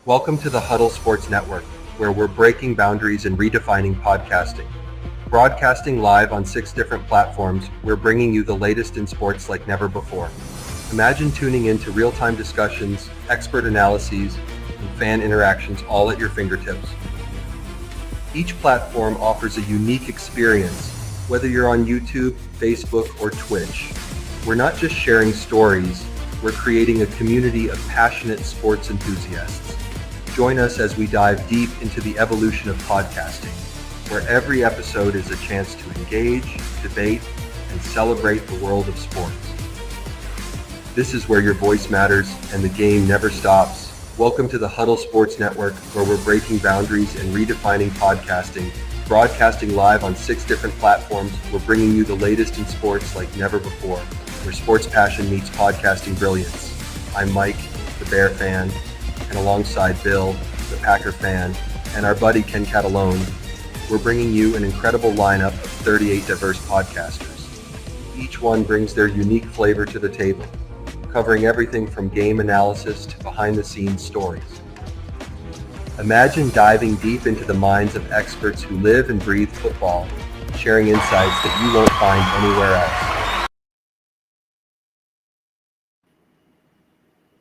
Welcome to the Huddle Sports Network, where we're breaking boundaries and redefining podcasting. Broadcasting live on 6 different platforms, we're bringing you the latest in sports like never before. Imagine tuning into real-time discussions, expert analyses, and fan interactions all at your fingertips. Each platform offers a unique experience, whether you're on YouTube, Facebook, or Twitch. We're not just sharing stories, we're creating a community of passionate sports enthusiasts. Join us as we dive deep into the evolution of podcasting, where every episode is a chance to engage, debate, and celebrate the world of sports. This is where your voice matters and the game never stops. Welcome to the Huddle Sports Network, where we're breaking boundaries and redefining podcasting. Broadcasting live on 6 different platforms, we're bringing you the latest in sports like never before, where sports passion meets podcasting brilliance. I'm Mike, the Bear fan, and alongside Bill, the Packer fan, and our buddy Ken Catalone, we're bringing you an incredible lineup of 38 diverse podcasters. Each one brings their unique flavor to the table, covering everything from game analysis to behind-the-scenes stories. Imagine diving deep into the minds of experts who live and breathe football, sharing insights that you won't find anywhere else.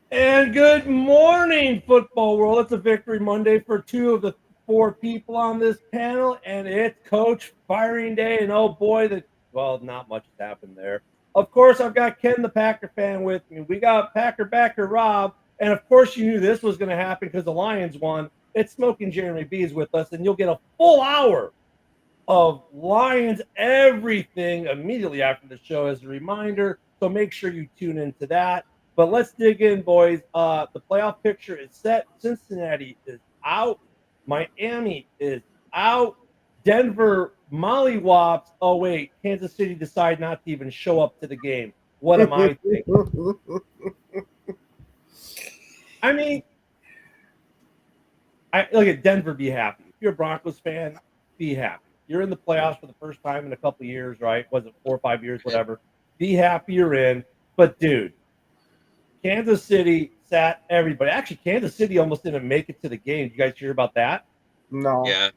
And good morning, football world. It's a Victory Monday for 2 of the 4 people on this panel, and it's Coach Firing Day. And oh boy, not much has happened there. Of course, I've got Ken, the Packer fan, with me. We got Packer backer Rob, and of course, you knew this was going to happen because the Lions won. It's Smoking Jeremy B is with us, and you'll get a full hour of Lions everything immediately after the show as a reminder. So make sure you tune into that. But let's dig in, boys. The playoff picture is set. Cincinnati is out. Miami is out. Denver mollywops. Oh, wait. Kansas City decide not to even show up to the game. What am I thinking? I mean, look at Denver, be happy. If you're a Broncos fan, be happy. You're in the playoffs for the first time in a couple of years, right? Was it 4 or 5 years, whatever. Be happy you're in. But, dude, Kansas City sat everybody. Actually, Kansas City almost didn't make it to the game. Did you guys hear about that? No. Yeah.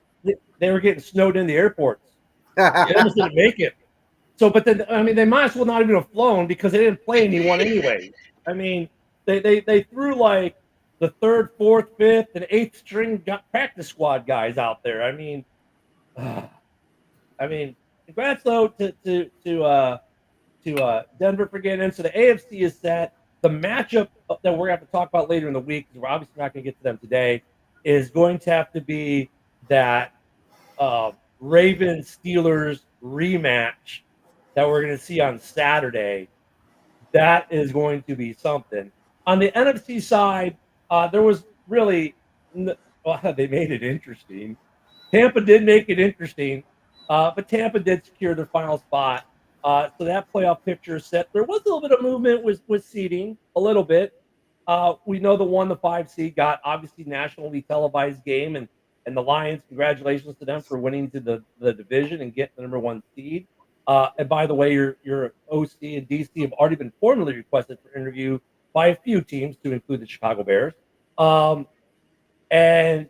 They were getting snowed in the airports. They almost didn't make it. So, but then, I mean, they might as well not even have flown because they didn't play anyone anyway. I mean, they threw like the 3rd, 4th, 5th, and 8th string practice squad guys out there. I mean, congrats though to Denver for getting in. So the AFC is set. The matchup that we're going to have to talk about later in the week, because we're obviously not going to get to them today, is going to have to be that Ravens-Steelers rematch that we're going to see on Saturday. That is going to be something. On the NFC side, there was really they made it interesting. Tampa did make it interesting, but Tampa did secure their final spot. So that playoff picture is set. There was a little bit of movement with seeding, a little bit. We know the 1 to 5 seed got obviously nationally televised game, and the Lions, congratulations to them for winning to the division and getting the number 1 seed. And by the way, your OC and DC have already been formally requested for interview by a few teams, to include the Chicago Bears. And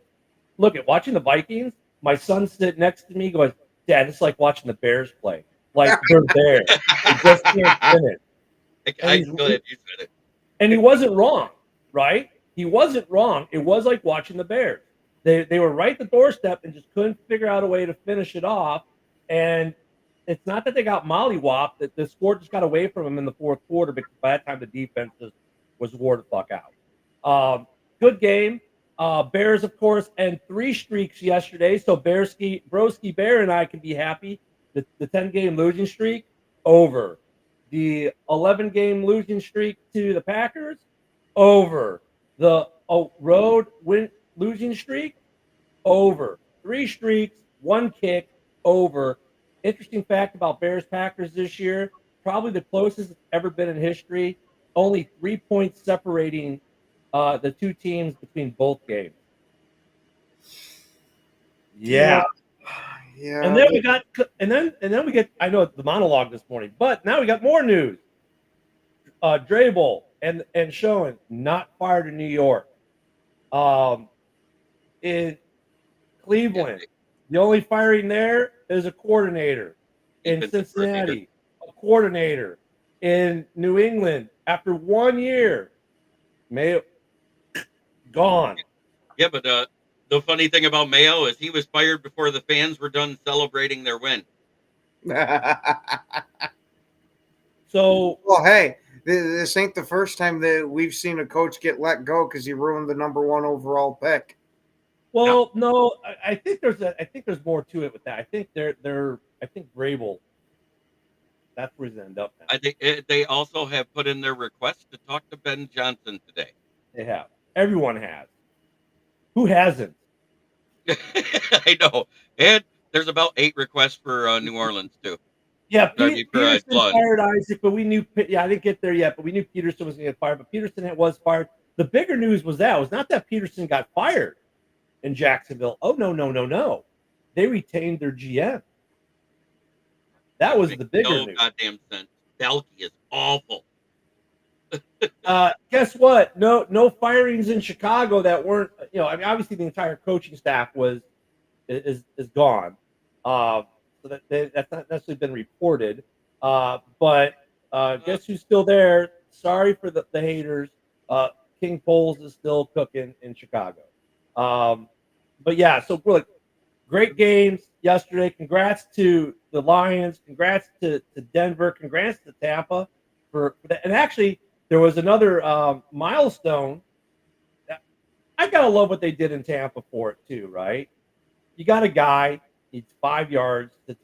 look, at watching the Vikings, my son sitting next to me goes, "Dad, it's like watching the Bears play. Like they're there. They just can't finish." I feel it. You said it. And he wasn't wrong, right? He wasn't wrong. It was like watching the Bears. They were right at the doorstep and just couldn't figure out a way to finish it off. And it's not that they got mollywopped, that the score just got away from them in the 4th quarter, because by that time the defense was wore the fuck out. Good game. Bears, of course, and 3 streaks yesterday. So Broski Bear and I can be happy. The 10-game losing streak over. The 11-game losing streak to the Packers over. The road losing streak over. 3 streaks, 1 kick over. Interesting fact about Bears Packers this year, probably the closest it's ever been in history. Only 3 points separating the 2 teams between both games. Yeah. Yeah. And then we got, I know it's the monologue this morning, but now we got more news. Drabel and Schoen not fired in New York. In Cleveland, the only firing there is a coordinator. In Defensive Cincinnati, a coordinator. In New England, after 1 year, Mayo gone. Yeah, but the funny thing about Mayo is he was fired before the fans were done celebrating their win. So Well, hey, this ain't the first time that we've seen a coach get let go because he ruined the number 1 overall pick. well, no, I think there's more to it with that. I think I think Vrabel, that's where he's end up now. I think they also have put in their request to talk to Ben Johnson today. They have. Everyone has. Who hasn't? I know, and there's about 8 requests for New Orleans too. Yeah, I mean, for Peterson Lund. fired Isaac, but we knew. Yeah, I didn't get there yet, but we knew Peterson was going to get fired. But Peterson was fired. The bigger news was not that Peterson got fired in Jacksonville. Oh no! They retained their GM. That was the bigger No news. goddamn sense. Belky is awful. Guess what? No firings in Chicago that weren't. I mean, obviously the entire coaching staff is gone. So that's not necessarily been reported. But guess who's still there? Sorry for the haters. King Poles is still cooking in Chicago. But yeah, so look, great games yesterday. Congrats to the Lions. Congrats to Denver. Congrats to Tampa for that. And actually, there was another milestone. I gotta love what they did in Tampa for it too, right? You got a guy needs 5 yards to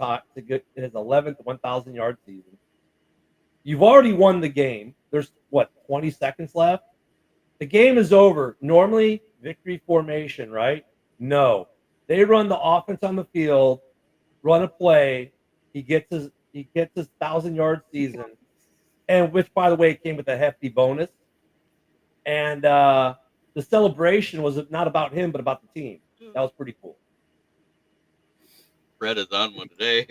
get his 11th 1,000 yard season. You've already won the game. There's 20 seconds left. The game is over. Normally, victory formation, right? No, they run the offense on the field, run a play. He gets his 1,000 yard season, and which, by the way, came with a hefty bonus. And the celebration was not about him, but about the team. That was pretty cool. Fred is on one today.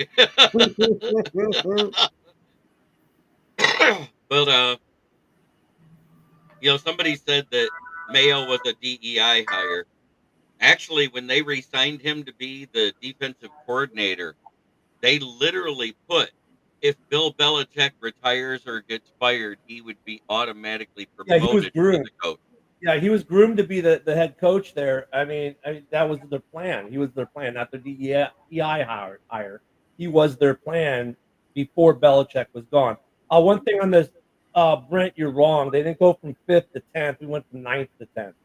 But somebody said that Mayo was a DEI hire. Actually, when they re-signed him to be the defensive coordinator, they literally put, if Bill Belichick retires or gets fired, he would be automatically promoted to the coach. Yeah, he was groomed to be the head coach there. I mean, that was their plan. He was their plan, not their DEI hire. He was their plan before Belichick was gone. One thing on this, Brent, you're wrong. They didn't go from 5th to 10th. We went from 9th to 10th.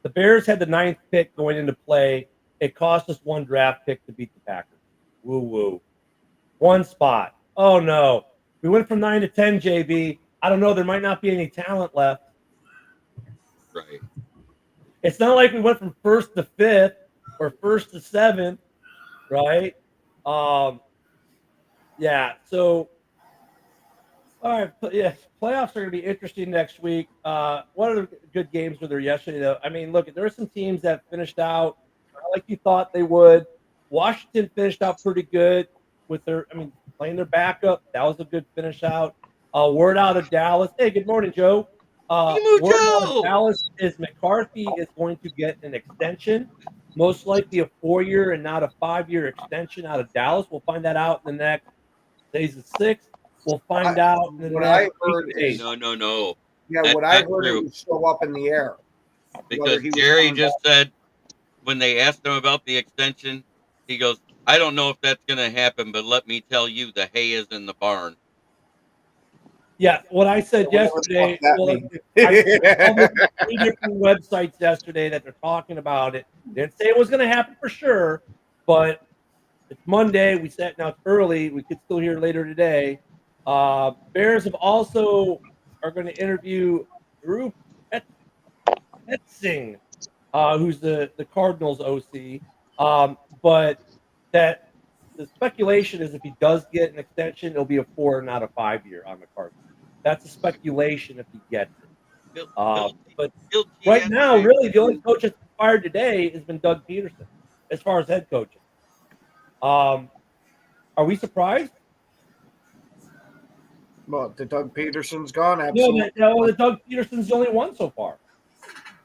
The Bears had the 9th pick going into play. It cost us 1 draft pick to beat the Packers. Woo-woo. 1 spot. Oh, no. We went from 9 to 10, JB. I don't know. There might not be any talent left. Right. It's not like we went from 1st to 5th or 1st to 7th, right? Yeah. So, all right. Yeah, playoffs are going to be interesting next week. What other good games were there yesterday, though? I mean, look, there were some teams that finished out like you thought they would. Washington finished out pretty good with playing their backup. That was a good finish out. Word out of Dallas. Hey, good morning, Joe. Word out of Dallas is McCarthy is going to get an extension, most likely a 4-year and not a 5-year extension out of Dallas. We'll find that out in the next days of 6. We'll find out in the next days. No. Yeah, what I heard it was still up in the air. Because Jerry just said when they asked him about the extension, he goes, I don't know if that's going to happen, but let me tell you, the hay is in the barn. Yeah, what I said yesterday, I saw 3 different websites yesterday that they're talking about it. Didn't say it was going to happen for sure, but it's Monday. We said now it's early. We could still hear later today. Bears are going to interview Drew Petzing, who's the Cardinals OC. But that the speculation is if he does get an extension, it'll be a 4, not a 5-year on the Cardinals. That's a speculation if he gets it. But right now, really, the only coach that's fired today has been Doug Peterson, as far as head coaching. Are we surprised? Well, the Doug Peterson's gone. Absolutely. No, the Doug Peterson's the only one so far.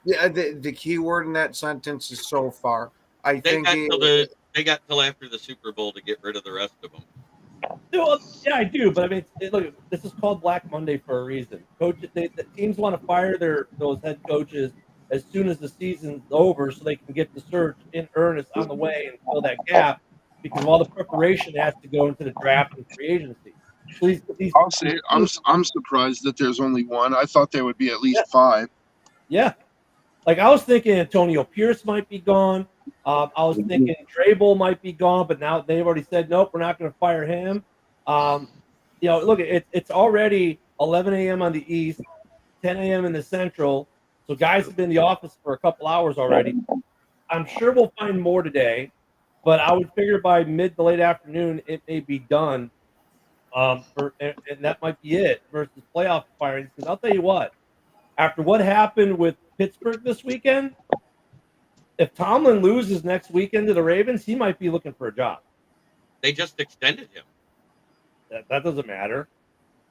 Yeah, the key word in that sentence is so far. I They think got till after the Super Bowl to get rid of the rest of them. Yeah, I do, but I mean, look, this is called Black Monday for a reason. The teams want to fire those head coaches as soon as the season's over, so they can get the search in earnest on the way and fill that gap because of all the preparation that has to go into the draft and free agency. So these I'll say I'm surprised that there's only one. I thought there would be at least five. yeah, like I was thinking Antonio Pierce might be gone. I was thinking Drabel might be gone, but now they've already said nope, we're not going to fire him. Look, it's already 11 a.m. on the East, 10 a.m. in the Central. So guys have been in the office for a couple hours already. I'm sure we'll find more today, but I would figure by mid to late afternoon it may be done. And that might be it versus playoff firings. Because I'll tell you what, after what happened with Pittsburgh this weekend, if Tomlin loses next weekend to the Ravens, he might be looking for a job. They just extended him. That doesn't matter.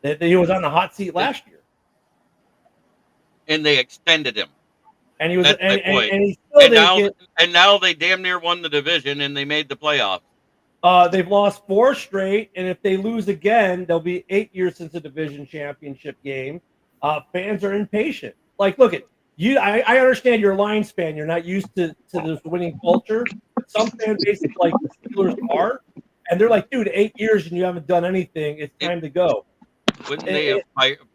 He was on the hot seat last year, And they extended him. and he was, That's my point. and he still didn't get. And now they damn near won the division and they made the playoffs. They've lost 4 straight, and if they lose again, they'll be 8 years since a division championship game. Fans are impatient. Like, look at you. I understand you're a Lions fan. You're not used to this winning culture. But some fan bases, like the Steelers, are, and they're like, dude, 8 years and you haven't done anything. It's time to go. Wouldn't they have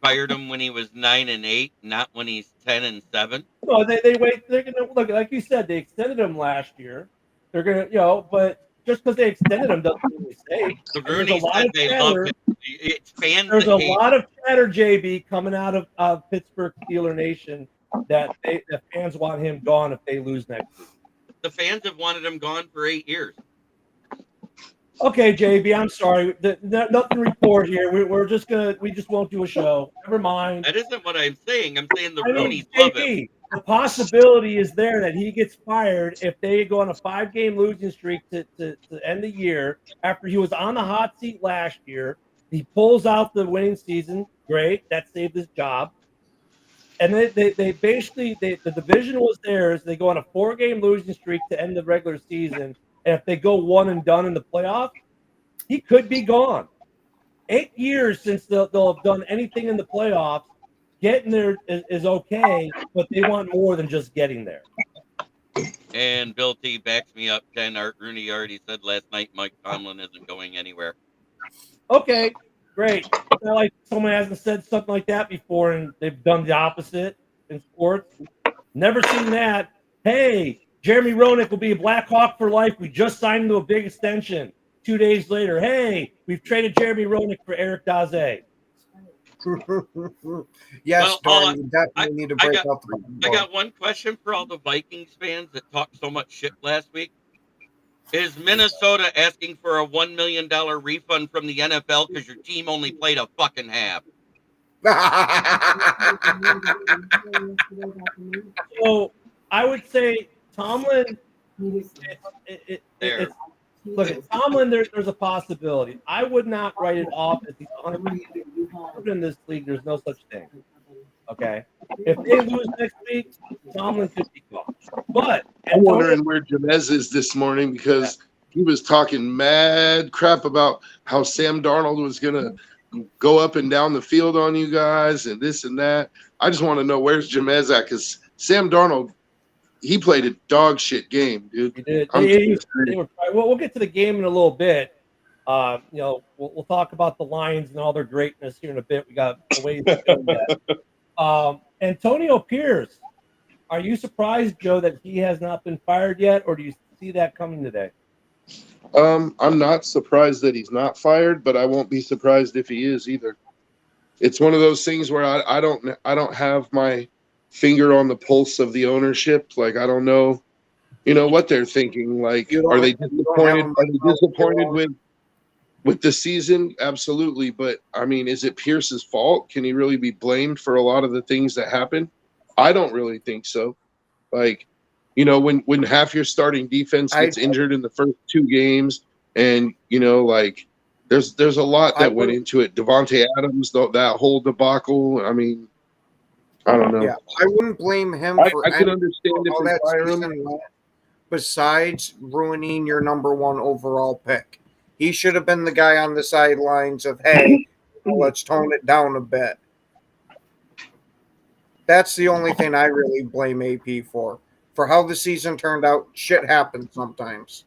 fired him when he was 9-8, not when he's 10-7? No, they wait. They're gonna look, like you said, they extended him last year. They're gonna, but just because they extended him doesn't really say. Rooney said they love it. It's fans. There's a lot of chatter, JB, coming out of Pittsburgh Steeler Nation that the fans want him gone if they lose next week. The fans have wanted him gone for 8 years. Okay, JB, I'm sorry. Nothing to report here. We just won't do a show. Never mind. That isn't what I'm saying. I'm saying the I mean, Rooneys love him. JB, the possibility is there that he gets fired if they go on a 5-game losing streak to end the year after he was on the hot seat last year. He pulls out the winning season. Great. That saved his job. And they basically, the division was theirs. They go on a 4-game losing streak to end the regular season. And if they go one and done in the playoffs, he could be gone. 8 years since they'll have done anything in the playoffs. Getting there is okay, but they want more than just getting there. And Bill T backs me up. Art Rooney already said last night Mike Tomlin isn't going anywhere. Okay, great. Like someone hasn't said something like that before, and they've done the opposite in sports. Never seen that. Hey, Jeremy Roenick will be a Blackhawk for life. We just signed him to a big extension. 2 days later, hey, we've traded Jeremy Roenick for Eric Daze. Yes, Well, Darren, you definitely need to break up the I got one question for all the Vikings fans that talked so much shit last week. Is Minnesota asking for a $1 million refund from the NFL because your team only played a fucking half? So I would say Tomlin. Look at Tomlin. There's a possibility. I would not write it off as he's 100% in this league. There's no such thing. Okay, if they lose next week, Tomlin could be gone. But I'm wondering where Jamez is this morning because he was talking mad crap about how Sam Darnold was gonna go up and down the field on you guys and this and that. I just want to know where's Jamez at because Sam Darnold, he played a dog shit game, dude. He did. We'll get to the game in a little bit. We'll talk about the Lions and all their greatness here in a bit. We got a ways to go yet. Antonio Pierce, are you surprised, Joe, that he has not been fired yet, or do you see that coming today? I'm not surprised that he's not fired, but I won't be surprised if he is either. It's one of those things where I don't have my finger on the pulse of the ownership. Like I don't know, what they're thinking. Like, are they disappointed? Are they disappointed with the season? Absolutely. But I mean, is it Pierce's fault? Can he really be blamed for a lot of the things that happen? I don't really think so. Like, when half your starting defense gets injured in the first 2 games, and there's a lot that went into it. Devontae Adams, that whole debacle. I mean, I don't know. Yeah, I wouldn't blame him I for could understand if all we that fire him. season went, besides ruining your number 1 overall pick. He should have been the guy on the sidelines of, hey, let's tone it down a bit. That's the only thing I really blame AP for. For how the season turned out, shit happens sometimes.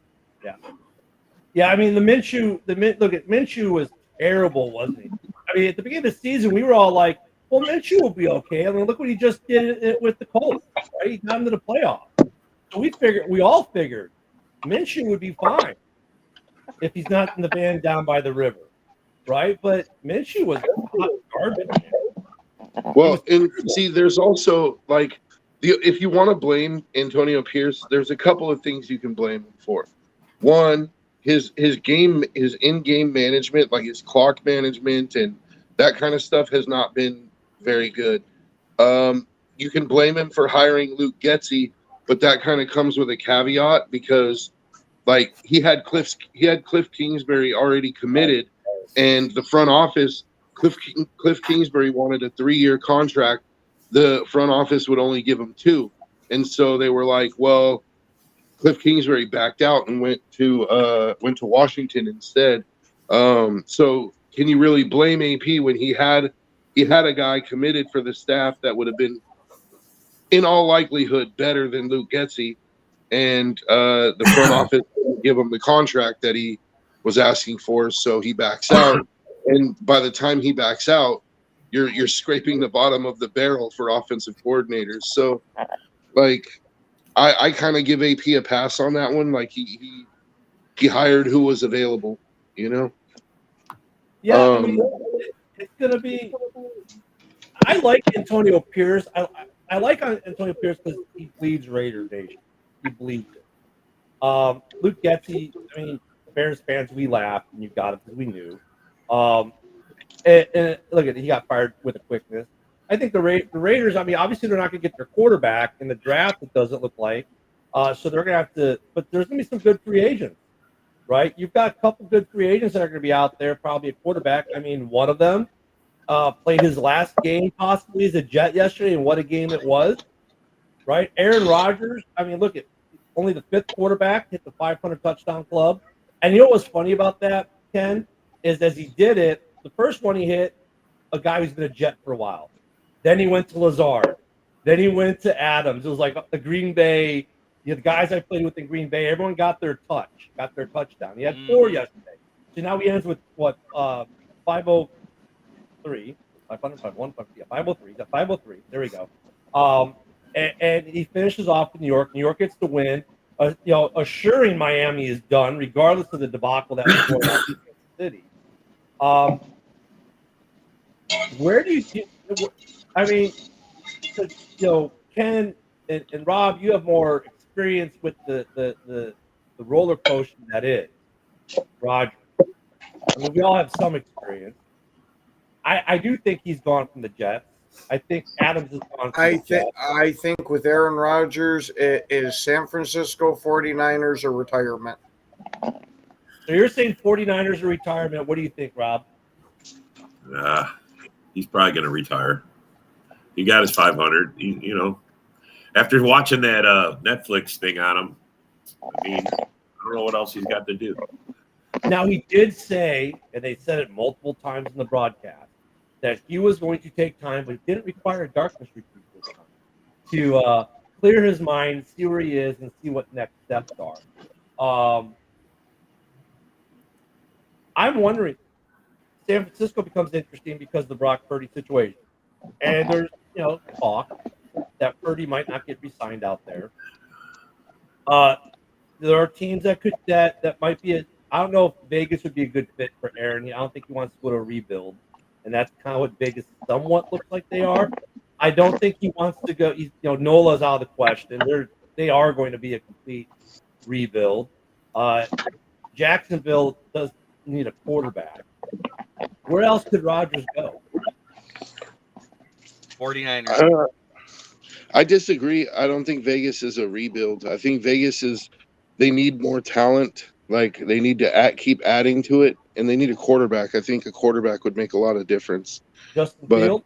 Yeah, I mean look at Minshew was terrible, wasn't he? I mean, at the beginning of the season, we were all like, "Well, Minshew will be okay." I mean, look what he just did with the Colts, right? He got into the playoffs. So we all figured Minshew would be fine if he's not in the van down by the river, right? But Minshew was hot garbage. Well, and see, there's also like, if you want to blame Antonio Pierce, there's a couple of things you can blame him for. One, his in-game management, like his clock management and that kind of stuff, has not been very good. You can blame him for hiring Luke Getsy, but that kind of comes with a caveat because, like, he had Cliff Kingsbury already committed, and the front office, Cliff Kingsbury wanted a 3-year contract. The front office would only give him 2, and so they were like, "Well." Cliff Kingsbury backed out and went to Washington instead. So can you really blame AP when he had a guy committed for the staff that would have been, in all likelihood, better than Luke Getsy, and the front office didn't give him the contract that he was asking for, so he backs out. And by the time he backs out, you're scraping the bottom of the barrel for offensive coordinators. So, like, I kind of give AP a pass on that one. Like he hired who was available, you know. Yeah, I mean, it's gonna be. I like Antonio Pierce. I like Antonio Pierce because he bleeds Raider Nation. He bleeds it. Luke Getsy. I mean, Bears fans, we laughed and you got it because we knew. And look at it, he got fired with a quickness. I think the Raiders, I mean, obviously they're not going to get their quarterback in the draft, it doesn't look like. So they're going to have to, but there's going to be some good free agents, right? You've got a couple good free agents that are going to be out there, probably a quarterback. I mean, one of them played his last game possibly as a Jet yesterday, and what a game it was, right? Aaron Rodgers, I mean, look at only the 5th quarterback hit the 500 touchdown club. And you know what's funny about that, Ken, is as he did it, the first one he hit, a guy who's been a Jet for a while. Then he went to Lazard. Then he went to Adams. It was like the Green Bay, the guys I played with in Green Bay, everyone got their touchdown. He had 4 yesterday. So now he ends with what, 503. 503. He's at 503. There we go. And he finishes off with New York. New York gets the win, assuring Miami is done, regardless of the debacle that was going on in the city. Where do you see? I mean, Ken and Rob, you have more experience with the roller coaster that is Roger. I mean, we all have some experience. I do think he's gone from the Jets. I think Adams is gone from the Jets. I think with Aaron Rodgers, it is San Francisco 49ers or retirement. So you're saying 49ers or retirement. What do you think, Rob? He's probably going to retire. He got his 500. After watching that Netflix thing on him, I mean, I don't know what else he's got to do. Now, he did say, and they said it multiple times in the broadcast, that he was going to take time, but it didn't require a darkness retreat this time, to clear his mind, see where he is, and see what next steps are. I'm wondering, San Francisco becomes interesting because of the Brock Purdy situation. And there's, talk that Purdy might not get re-signed out there. There are teams that might be I don't know if Vegas would be a good fit for Aaron. I don't think he wants to go to a rebuild. And that's kind of what Vegas somewhat looks like they are. I don't think he wants to go. Nola's out of the question. They are going to be a complete rebuild. Jacksonville does need a quarterback. Where else could Rodgers go? 49ers. I disagree. I don't think Vegas is a rebuild. I think Vegas they need more talent. Like, they need to keep adding to it, and they need a quarterback. I think a quarterback would make a lot of difference. Justin Fields?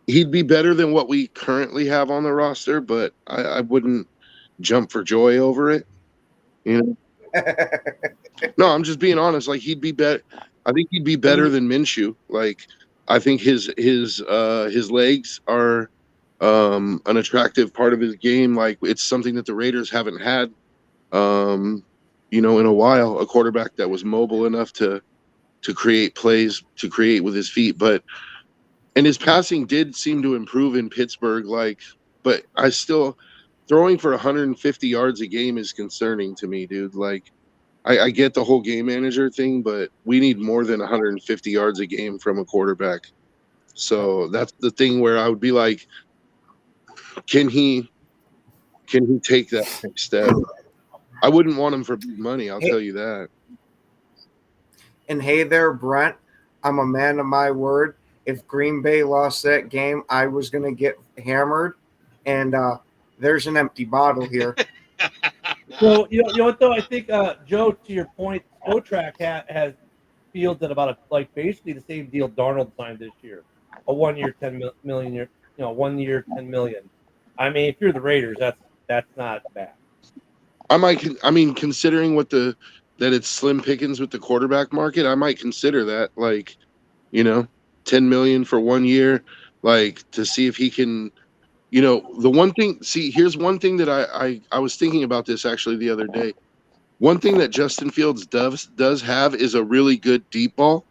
he'd be better than what we currently have on the roster, but I wouldn't jump for joy over it. You know, no, I'm just being honest. Like he'd be better. I think he'd be better than Minshew. Like I think his legs are an attractive part of his game. Like it's something that the Raiders haven't had, you know, in a while. A quarterback that was mobile enough to create plays, to create with his feet, and his passing did seem to improve in Pittsburgh. Like, but I still throwing for 150 yards a game is concerning to me, dude. Like, I get the whole game manager thing, but we need more than 150 yards a game from a quarterback. So that's the thing where I would be like, can he take that next step? I wouldn't want him for big money. I'll tell you that. And hey there, Brent, I'm a man of my word. If Green Bay lost that game, I was going to get hammered. And there's an empty bottle here. So you know what though? I think Joe, to your point, Spotrac has fielded about basically the same deal Darnold signed this year, a 1 year, 10 million year, 1 year, 10 million. I mean, if you're the Raiders, that's not bad. I mean, considering that it's slim pickings with the quarterback market, I might consider that. Like, 10 million for 1 year, like to see if he can. The one thing. See, here's one thing that I was thinking about this actually the other day. One thing that Justin Fields does have is a really good deep ball.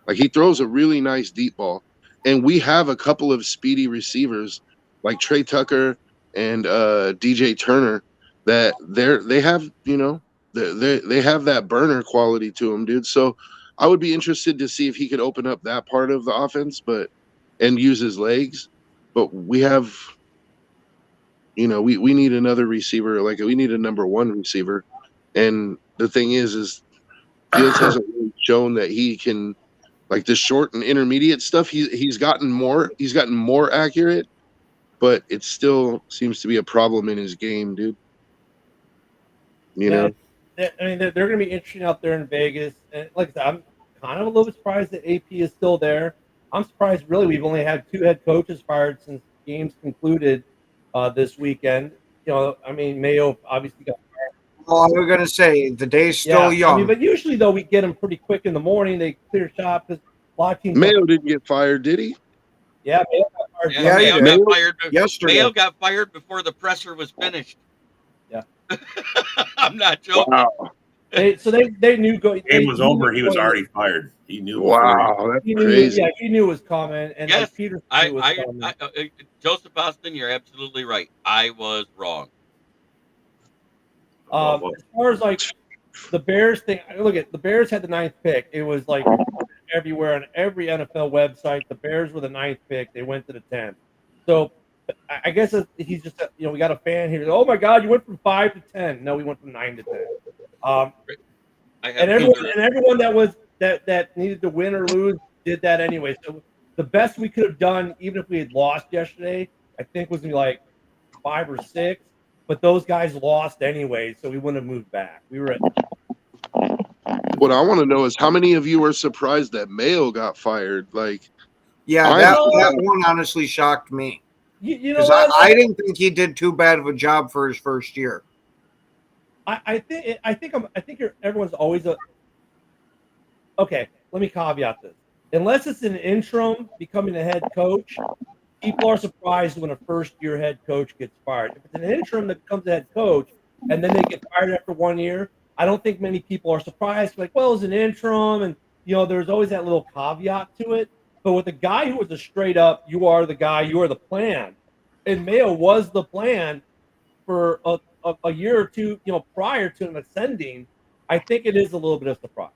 Like he throws a really nice deep ball, and we have a couple of speedy receivers like Trey Tucker and DJ Turner that they have they have that burner quality to them, dude. So I would be interested to see if he could open up that part of the offense, and use his legs. But we have, we need another receiver. Like we need a number one receiver. And the thing is Fields hasn't really shown that he can, like the short and intermediate stuff. He's gotten more accurate, but it still seems to be a problem in his game, dude. I mean, they're going to be interesting out there in Vegas. And like I said, I'm kind of a little bit surprised that AP is still there. I'm surprised, really, we've only had 2 head coaches fired since games concluded this weekend. I mean, Mayo obviously got fired. Well, I was going to say, the day's still young. I mean, but usually, though, we get them pretty quick in the morning. They clear shop because a lot of teams. Mayo didn't get fired, did he? Yeah, Mayo got fired. Yeah, Mayo got fired yesterday. Mayo got fired before the presser was finished. Yeah. I'm not joking. Wow. They knew Game was over. He was already fired. He knew. Wow, that's crazy. Yeah, he knew it was coming. And Yes, Peter knew it was coming. Joseph Austin, you're absolutely right. I was wrong. As far as like the Bears thing, look at the Bears had the 9th pick. It was like everywhere on every NFL website. The Bears were the 9th pick. They went to the 10th. So I guess he's just we got a fan here. Oh my God, you went from 5 to 10. No, we went from 9 to 10. And everyone that needed to win or lose did that anyway. So the best we could have done, even if we had lost yesterday, I think was gonna be like 5 or 6. But those guys lost anyway, so we wouldn't have moved back. We were at. What I want to know is how many of you are surprised that Mayo got fired? Like, yeah, that one honestly shocked me. You know what? I didn't think he did too bad of a job for his first year. I think everyone's always okay. Let me caveat this. Unless it's an interim becoming a head coach, people are surprised when a first-year head coach gets fired. If it's an interim that becomes a head coach and then they get fired after 1 year, I don't think many people are surprised. Like, well, it was an interim, and there's always that little caveat to it. But with a guy who was a straight-up, you are the guy, you are the plan, and Mayo was the plan for a year or two, prior to him ascending, I think it is a little bit of surprise.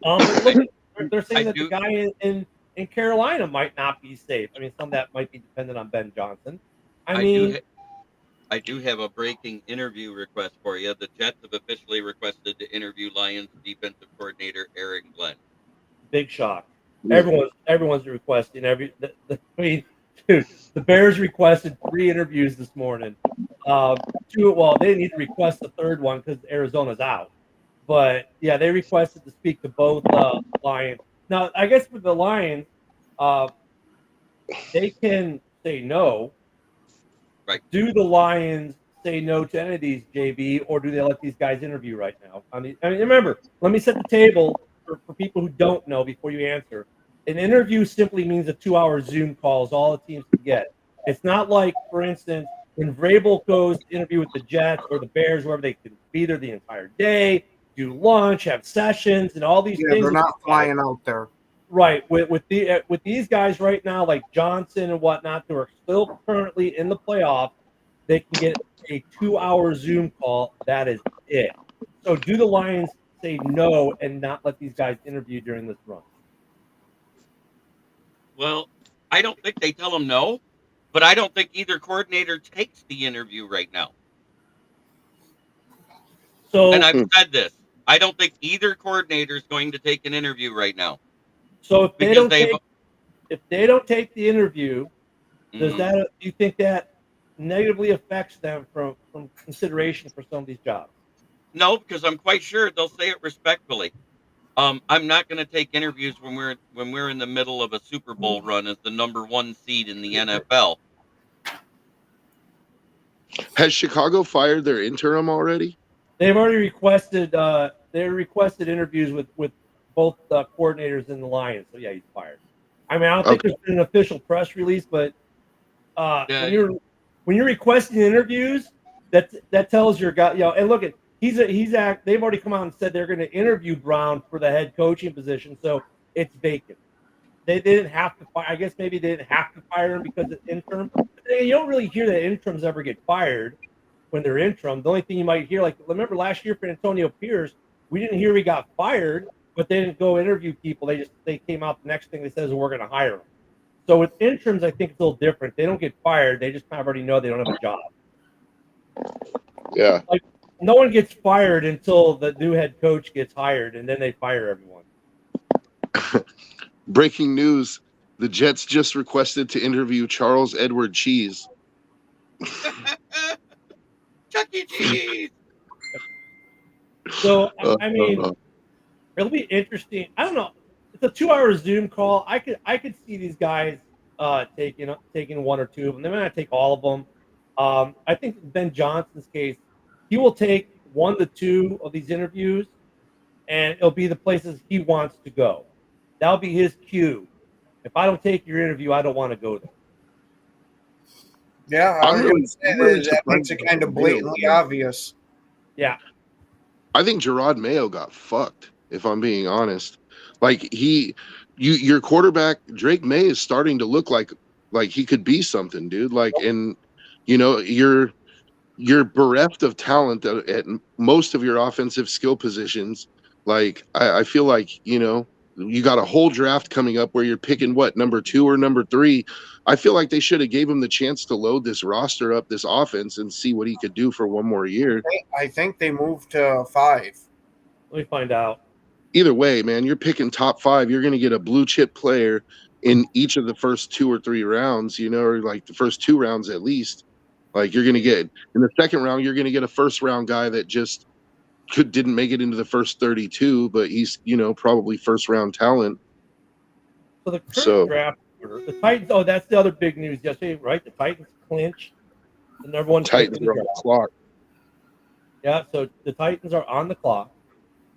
They're saying that the guy in Carolina might not be safe. I mean, some of that might be dependent on Ben Johnson. I do have a breaking interview request for you. The Jets have officially requested to interview Lions defensive coordinator Aaron Glenn. Big shock. Everyone's requesting dude, the Bears requested 3 interviews this morning. 2, well, they didn't need to request the 3rd one because Arizona's out. But yeah, they requested to speak to both Lions. Now, I guess with the Lions, they can say no. Right. Do the Lions say no to any of these, JB, or do they let these guys interview right now? I mean, remember, let me set the table for people who don't know before you answer. An interview simply means a 2-hour Zoom call is all the teams can get. It's not like, for instance, when Vrabel goes to interview with the Jets or the Bears, wherever they can be there the entire day, do lunch, have sessions, and all these Yeah, things. they're not flying out there. Right. With these guys right now, like Johnson and whatnot, who are still currently in the playoffs, they can get a 2-hour Zoom call. That is it. So do the Lions say no and not let these guys interview during this run? Well, I don't think they tell them no, but I don't think either coordinator takes the interview right now. So And I've said this. I don't think either coordinator is going to take an interview right now. so if they Because don't take the interview, does Mhm. that do you think that negatively affects them from consideration for some of these jobs? No, because I'm quite sure they'll say it respectfully. I'm not going to take interviews when we're in the middle of a Super Bowl run as the number 1 seed in the NFL. Has Chicago fired their interim already? They've already requested interviews with both coordinators in the Lions. So yeah, he's fired. I mean, I don't think Okay. there's been an official press release, but Yeah. when you're requesting interviews, that tells your guy, and look at they've already come out and said they're going to interview Brown for the head coaching position, so it's vacant. They didn't have to fire. I guess maybe they didn't have to fire him because it's interim. You don't really hear that interims ever get fired when they're interim. The only thing you might hear, like remember last year for Antonio Pierce, we didn't hear he got fired, but they didn't go interview people. They came out the next thing they said is we're going to hire him. So with interims, I think it's a little different. They don't get fired. They just kind of already know they don't have a job. Yeah. Like no one gets fired until the new head coach gets hired, and then they fire everyone. Breaking news: the Jets just requested to interview Charles Edward Cheese. Chuck E. Cheese. So I mean, it'll be interesting. I don't know. It's a 2-hour Zoom call. I could see these guys taking one or two of them. They might not take all of them. I think Ben Johnson's case, he will take 1 to 2 of these interviews, and it'll be the places he wants to go. That'll be his cue. If I don't take your interview, I don't want to go there. Yeah, I'm really that makes it surprised kind of by blatantly Mayo. obvious. Yeah. I think Gerard Mayo got fucked, if I'm being honest. Like your quarterback Drake May is starting to look like he could be something, dude. Like, and you're bereft of talent at most of your offensive skill positions. Like, I feel like you got a whole draft coming up where you're picking number 2 or number 3. I feel like they should have gave him the chance to load this roster up, this offense, and see what he could do for one more year. I think they moved to 5. Let me find out. Either way, man, you're picking top 5. You're going to get a blue chip player in each of the first 2 or 3 rounds, or like the first 2 rounds at least. Like, you're going to get in the second round, you're going to get a first round guy that just didn't make it into the first 32, but he's probably first round talent. So the current draft order, the Titans. Oh, that's the other big news yesterday, right? The Titans clinch the number 1 Titans pick are on the clock. Yeah, so the Titans are on the clock.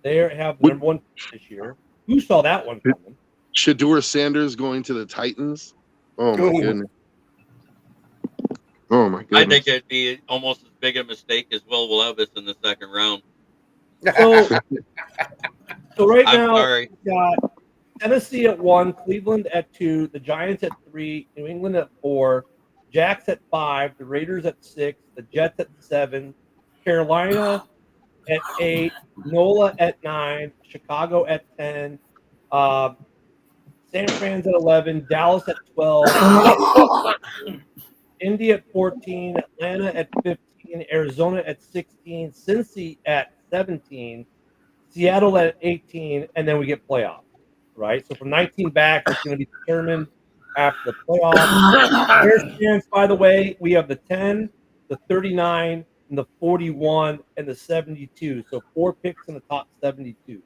They have the number 1 pick this year. Who saw that one coming? Shedeur Sanders going to the Titans. Oh my goodness. Oh my goodness. I think it'd be almost as big a mistake as Will Levis in the second round. So right I'm now, sorry. we've got Tennessee at 1, Cleveland at 2, the Giants at 3, New England at 4, Jacks at 5, the Raiders at 6, the Jets at 7, Carolina at 8, NOLA at 9, Chicago at 10, San Fran's at 11, Dallas at 12, Indy at 14, Atlanta at 15, Arizona at 16, Cincy at 17, Seattle at 18, and then we get playoffs, right? So from 19 back, it's going to be determined after the playoffs. Bears fans, by the way, we have the 10, the 39, and the 41, and the 72. So 4 picks in the top 72.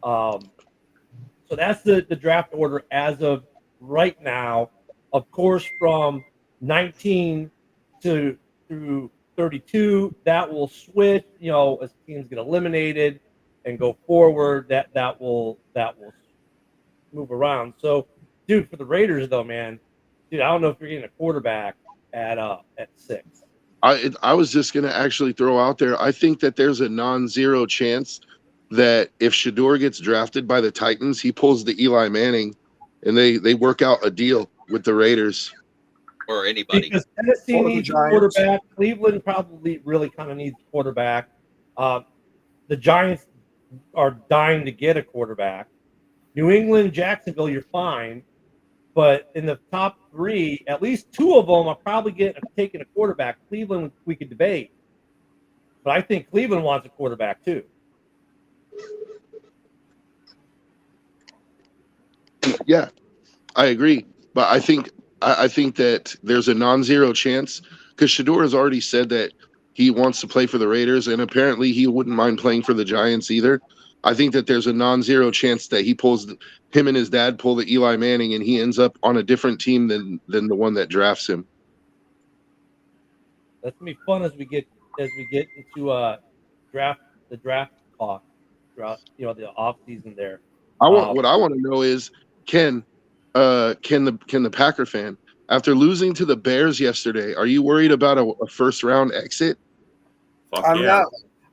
So that's the draft order as of right now. Of course, from 19 to through 32, that will switch. As teams get eliminated and go forward, that will move around. So, dude, for the Raiders though, man, dude, I don't know if you're getting a quarterback at 6. I was just going to actually throw out there, I think that there's a non-zero chance that if Shador gets drafted by the Titans, he pulls the Eli Manning and they work out a deal with the Raiders. Or anybody. Because Tennessee Or the needs a Giants. quarterback. Cleveland probably really kind of needs a quarterback. The Giants are dying to get a quarterback. New England, Jacksonville, you're fine. But in the top 3, at least 2 of them are probably taking a quarterback. Cleveland, we could debate. But I think Cleveland wants a quarterback too. Yeah, I agree. But I think that there's a non-zero chance because Shador has already said that he wants to play for the Raiders, and apparently he wouldn't mind playing for the Giants either. I think that there's a non-zero chance that him and his dad pull the Eli Manning, and he ends up on a different team than the one that drafts him. That's gonna be fun as we get into the draft talk throughout the off season there. What I want to know is can the Packer fan, after losing to the Bears yesterday, are you worried about a first round exit? Fuck I'm yeah. not.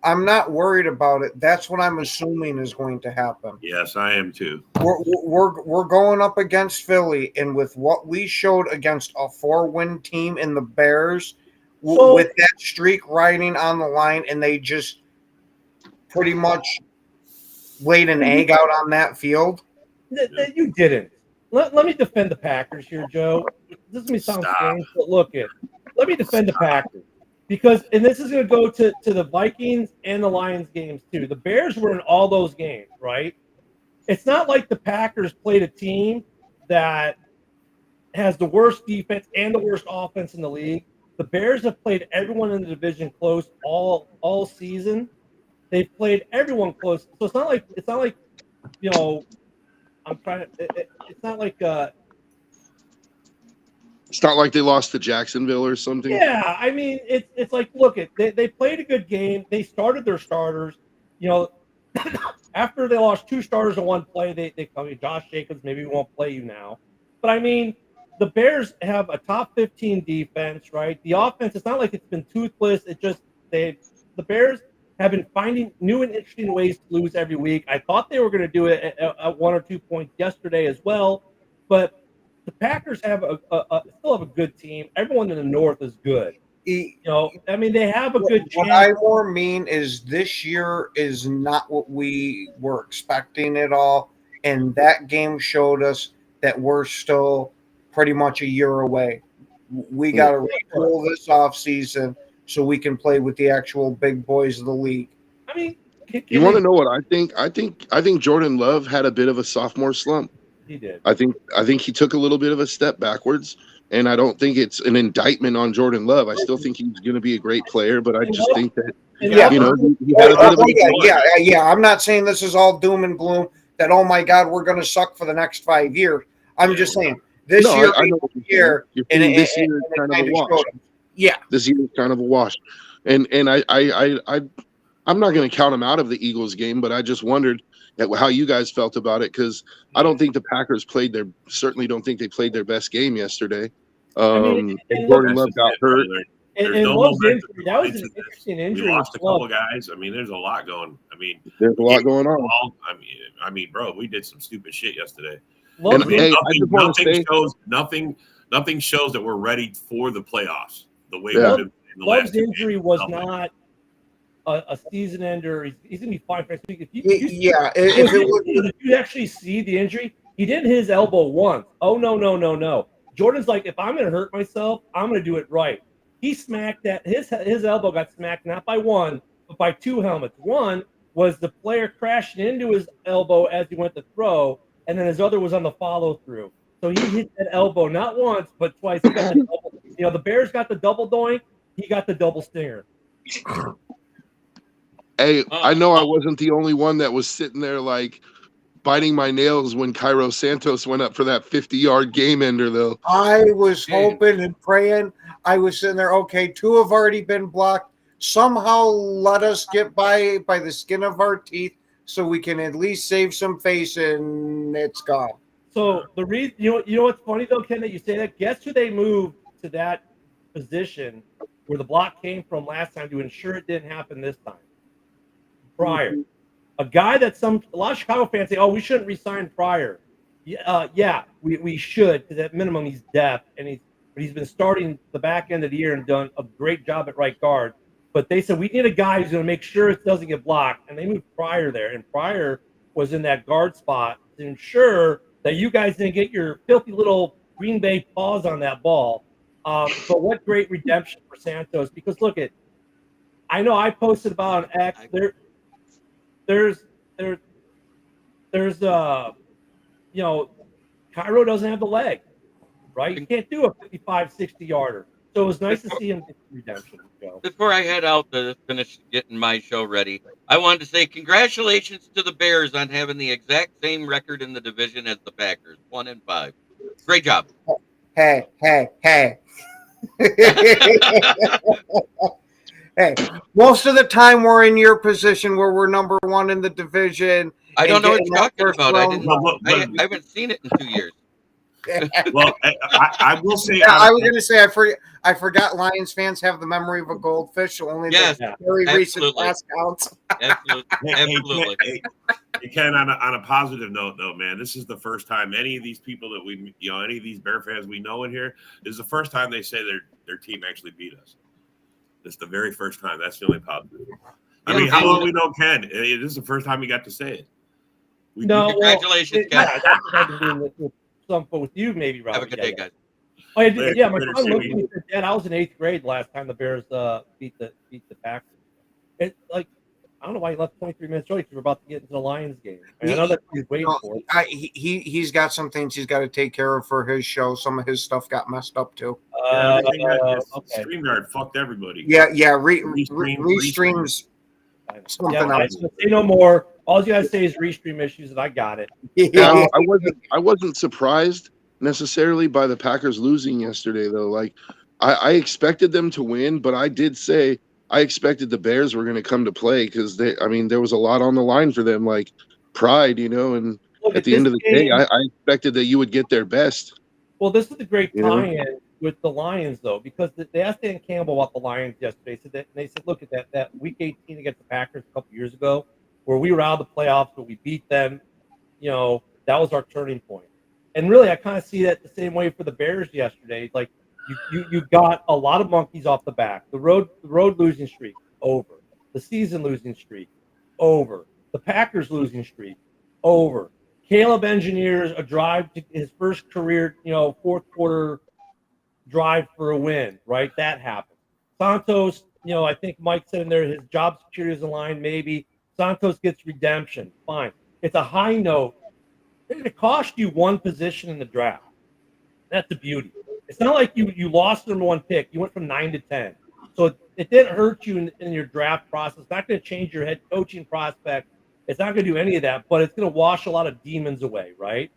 I'm not worried about it. That's what I'm assuming is going to happen. Yes, I am too. We're going up against Philly, and with what we showed against a 4-win team in the Bears, with that streak riding on the line, and they just pretty much laid an egg out on that field. You didn't. Let me defend the Packers here, Joe. This is going to sound strange, but let me defend the Packers. Because, and this is going to go to the Vikings and the Lions games too. The Bears were in all those games, right? It's not like the Packers played a team that has the worst defense and the worst offense in the league. The Bears have played everyone in the division close all season. They've played everyone close. So it's not like I'm trying to. It's not like. It's not like they lost to Jacksonville or something. Yeah, I mean, it's like, look, they played a good game. They started their starters. After they lost 2 starters in one play, they call me Josh Jacobs. Maybe we won't play you now. But I mean, the Bears have a top 15 defense, right? The offense, it's not like it's been toothless. It just the Bears have been finding new and interesting ways to lose every week. I thought they were going to do it at 1 or 2 points yesterday as well, but the Packers have still have a good team. Everyone in the North is good. I mean, they have a good chance. What I more mean is this year is not what we were expecting at all, and that game showed us that we're still pretty much a year away. We got to retool this offseason so we can play with the actual big boys of the league. I mean, you want to know what I think? I think Jordan Love had a bit of a sophomore slump. He did. I think he took a little bit of a step backwards, and I don't think it's an indictment on Jordan Love. I still think he's going to be a great player, but I just think that he had a bit of yeah. I'm not saying this is all doom and gloom. That oh my God, we're going to suck for the next 5 years. I'm just saying this year, this year is kind of a wash. Yeah, this year is kind of a wash, and I'm not going to count him out of the Eagles game, but I just wondered at how you guys felt about it, because I don't think the Packers certainly don't think they played their best game yesterday. And Jordan Love got hurt. And Love's injury, that was an interesting injury. We lost a couple guys. I mean, there's a lot going. There's a lot going on. I mean, bro, we did some stupid shit yesterday. Nothing shows that we're ready for the playoffs the way we've been in the Love's last injury was not a season ender. He's gonna be fine for next week. Did you actually see the injury? He did his elbow once. Oh no. Jordan's like, if I'm gonna hurt myself, I'm gonna do it right. He smacked that. His elbow got smacked not by one, but by 2 helmets. One was the player crashing into his elbow as he went to throw, and then his other was on the follow through. So he hit that elbow not once but twice. He got the the Bears got the double doink. He got the double stinger. Hey, I know I wasn't the only one that was sitting there like biting my nails when Cairo Santos went up for that 50-yard game ender, though. I was hoping and praying. I was sitting there, okay, 2 have already been blocked. Somehow let us get by the skin of our teeth so we can at least save some face, and it's gone. So the reason, you know what's funny though, Ken, that you say that? Guess who they moved to that position where the block came from last time to ensure it didn't happen this time? Pryor. A guy that a lot of Chicago fans say, oh, we shouldn't re-sign Pryor. Yeah, we should, because at minimum he's deaf, and he's been starting the back end of the year and done a great job at right guard. But they said we need a guy who's going to make sure it doesn't get blocked, and they moved Pryor there, and Pryor was in that guard spot to ensure that you guys didn't get your filthy little Green Bay paws on that ball. But what great redemption for Santos, because look at, I know I posted about on X, there's Cairo doesn't have the leg, right? You can't do a 55, 60-yarder. So it was nice to see him get the redemption. Joe. Before I head out to finish getting my show ready, I wanted to say congratulations to the Bears on having the exact same record in the division as the Packers, 1-5. Great job. Hey. Hey, most of the time we're in your position where we're number 1 in the division. I don't know what you're talking first about. round. I haven't seen it in 2 years. Well, I will say. Yeah, I was going to say I forgot Lions fans have the memory of a goldfish. So only Yes, the very recent absolutely. past counts. Absolutely. Hey, Ken, on a positive note, though, man, this is the first time any of these people that any of these Bear fans we know in here, this is the first time they say their team actually beat us. It's the very first time. That's the only positive. I mean, how long we know Ken? This is the first time he got to say it. Congratulations, Ken. Yeah, that's what I've been doing with something with you, maybe, Rob. Have a good day, guys. Oh, yeah, my Later, son looked at Jimmy. me and said, Dad, I was in 8th grade last time the Bears beat the Packers. It's like, I don't know why he left 23 minutes early because we're about to get into the Lions game. I know that's what he's waiting for. He's got some things he's got to take care of for his show. Some of his stuff got messed up too. Everything Okay. StreamYard fucked everybody. Yeah. Restream. Restreams. Something else. Say no more. All you guys say is restream issues, and I got it. Now, I wasn't surprised necessarily by the Packers losing yesterday, though. Like, I expected them to win, but I did say I expected the Bears were going to come to play because there was a lot on the line for them, like pride, and Look, at the end of the day, I expected that you would get their best. Well, this is the great You know? tie-in with the Lions, though, because they asked Dan Campbell about the Lions yesterday. They said, look at that Week 18 against the Packers a couple years ago, where we were out of the playoffs, but we beat them. That was our turning point. And really, I kind of see that the same way for the Bears yesterday. Like you got a lot of monkeys off the back. The road losing streak over. The season losing streak over. The Packers losing streak over. Caleb engineers a drive to his first career, fourth quarter drive for a win, right? That happened. Santos, I think Mike said in there his job security is in line, maybe. Santos gets redemption. Fine. It's a high note. It cost you one position in the draft. That's the beauty. It's not like you lost the number 1 pick. You went from 9 to 10. So it didn't hurt you in your draft process. It's not going to change your head coaching prospect. It's not going to do any of that, but it's going to wash a lot of demons away, right?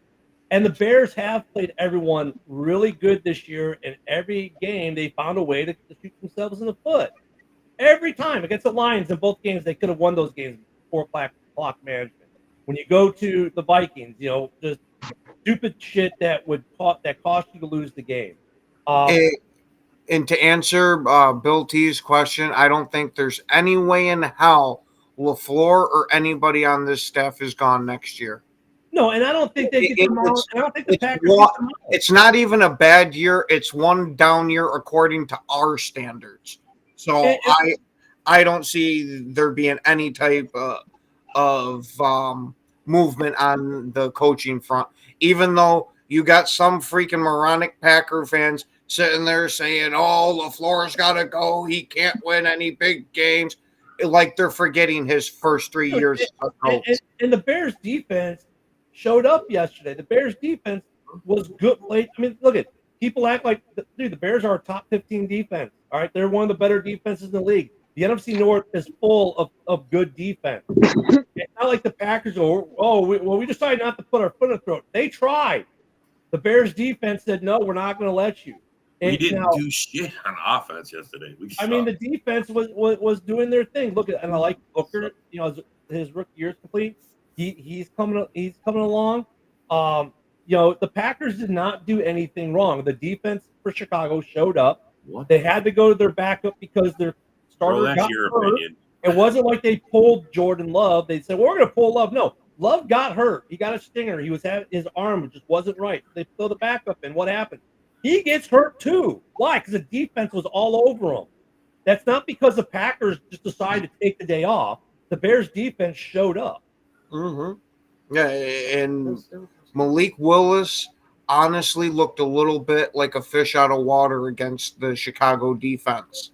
And the Bears have played everyone really good this year. In every game, they found a way to shoot themselves in the foot. Every time against the Lions in both games, they could have won those games before clock management. When you go to the Vikings, just stupid shit that cost you to lose the game. And to answer Bill T's question, I don't think there's any way in hell LaFleur or anybody on this staff is gone next year. No, and I don't think they get them out. I don't think the Packers. It's not even a bad year. It's one down year according to our standards. So I don't see there being any type of movement on the coaching front, even though you got some freaking moronic Packer fans sitting there saying, oh, LaFleur's got to go. He can't win any big games. Like they're forgetting his first 3 years. And the Bears defense showed up yesterday. The Bears defense was good late. I mean, look at people act like, the Bears are a top 15 defense. All right. They're one of the better defenses in the league. The NFC North is full of good defense. It's not like the Packers are, we decided not to put our foot in the throat. They tried. The Bears defense said, no, we're not going to let you. We didn't do shit on offense yesterday. I mean, the defense was doing their thing. Look at, and I like Booker. You know, his rookie year is complete. He's coming along. You know, the Packers did not do anything wrong. The defense for Chicago showed up. They had to go to their backup because their starter got hurt. Opinion. It wasn't like they pulled Jordan Love. They said, well, we're going to pull Love. No, Love got hurt. He got a stinger. His arm just wasn't right. They throw the backup in. What happened? He gets hurt too. Why? Because the defense was all over him. That's not because the Packers just decided to take the day off. The Bears defense showed up. Mm-hmm. Yeah, and Malik Willis honestly looked a little bit like a fish out of water against the Chicago defense.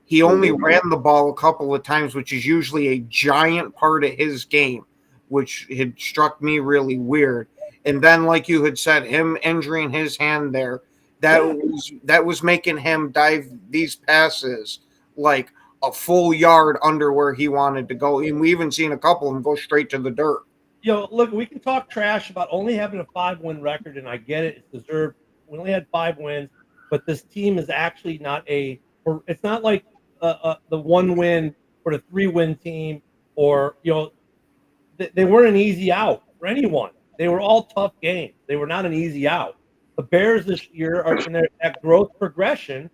He only ran the ball a couple of times, which is usually a giant part of his game, which had struck me really weird. And then, like you had said, him injuring his hand there, that was making him dive these passes like a full yard under where he wanted to go. And we even seen a couple of them go straight to the dirt. You know, look, we can talk trash about only having a 5-win record, and I get it. It's deserved. We only had 5 wins, but this team is actually not it's not like the 1-win or the 3-win team, or, you know, they weren't an easy out for anyone. They were all tough games. They were not an easy out. The Bears this year are in that growth progression,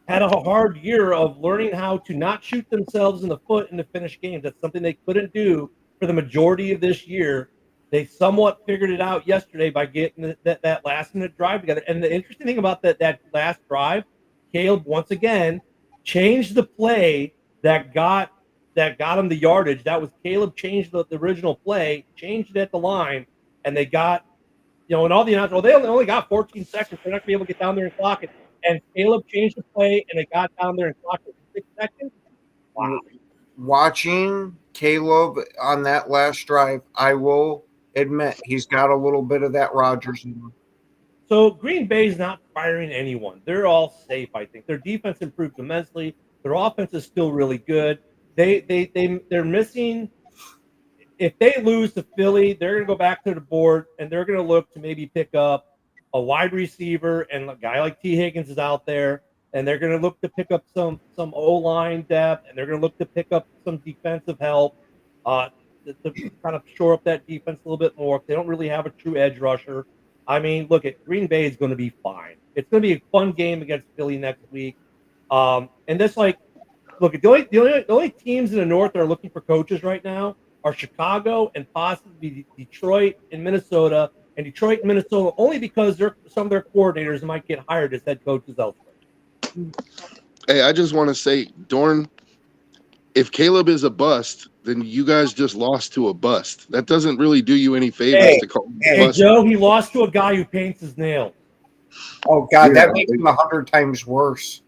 had a hard year of learning how to not shoot themselves in the foot and to finish games. That's something they couldn't do for the majority of this year. They somewhat figured it out yesterday by getting that last-minute drive together. And the interesting thing about that last drive, Caleb, once again, changed the play that got him the yardage. That was Caleb changed the original play, changed it at the line, and they got, you know, and all the announcers, they only got 14 seconds. They're not going to be able to get down there and clock it. And Caleb changed the play, and they got down there and clocked it in 6 seconds. Wow. Watching Caleb on that last drive, I will admit he's got a little bit of that Rodgers in him. So Green Bay's not firing anyone. They're all safe, I think. Their defense improved immensely. Their offense is still really good. They're missing. If they lose to Philly, they're going to go back to the board, and they're going to look to maybe pick up a wide receiver, and a guy like T. Higgins is out there, and they're going to look to pick up some O-line depth, and they're going to look to pick up some defensive help to kind of shore up that defense a little bit more. They don't really have a true edge rusher. I mean, look, Green Bay is going to be fine. It's going to be a fun game against Philly next week. And this, like, look, the only teams in the North that are looking for coaches right now are Chicago and possibly Detroit and Minnesota. And Detroit and Minnesota only because some of their coordinators might get hired as head coaches elsewhere. Hey, I just want to say, Dorn, if Caleb is a bust, then you guys just lost to a bust. That doesn't really do you any favors to call him a bust. Joe, he lost to a guy who paints his nails. Oh, God, that makes him 100 times worse.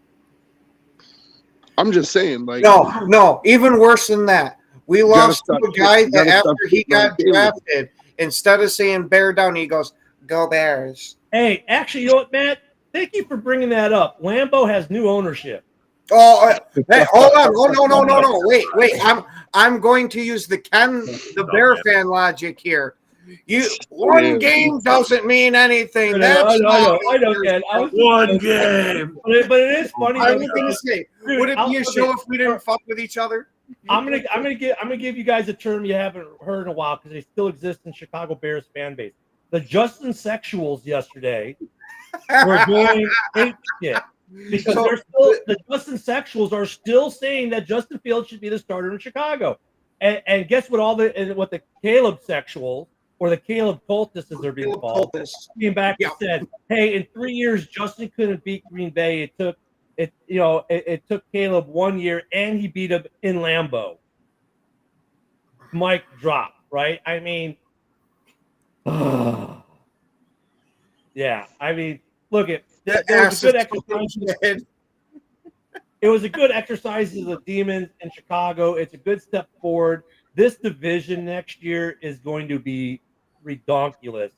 I'm just saying, like, no, even worse than that. We lost to a guy that after he got drafted, instead of saying bear down, he goes, go Bears. Hey, actually, you know what, Matt? Thank you for bringing that up. Lambeau has new ownership. Oh, hey, hold on. Oh, no. Wait. I'm going to use the Bear fan logic here. One game doesn't mean anything. I know, Ken. One game. But it is funny. I was going to say, would it be a show if we didn't fuck with each other? I'm gonna give you guys a term you haven't heard in a while because they still exist in Chicago Bears fan base. The Justin Sexuals yesterday were doing shit because the Justin Sexuals are still saying that Justin Fields should be the starter in Chicago. And guess what? What the Caleb Sexuals or the Caleb Cultists, as they're being called, came back and said, "Hey, in 3 years, Justin couldn't beat Green Bay. It took Caleb 1 year, and he beat him in Lambeau." Mic drop, right? I mean, yeah. I mean, look, it was a good exercise. It was a good exercise of the Demons in Chicago. It's a good step forward. This division next year is going to be redonkulous.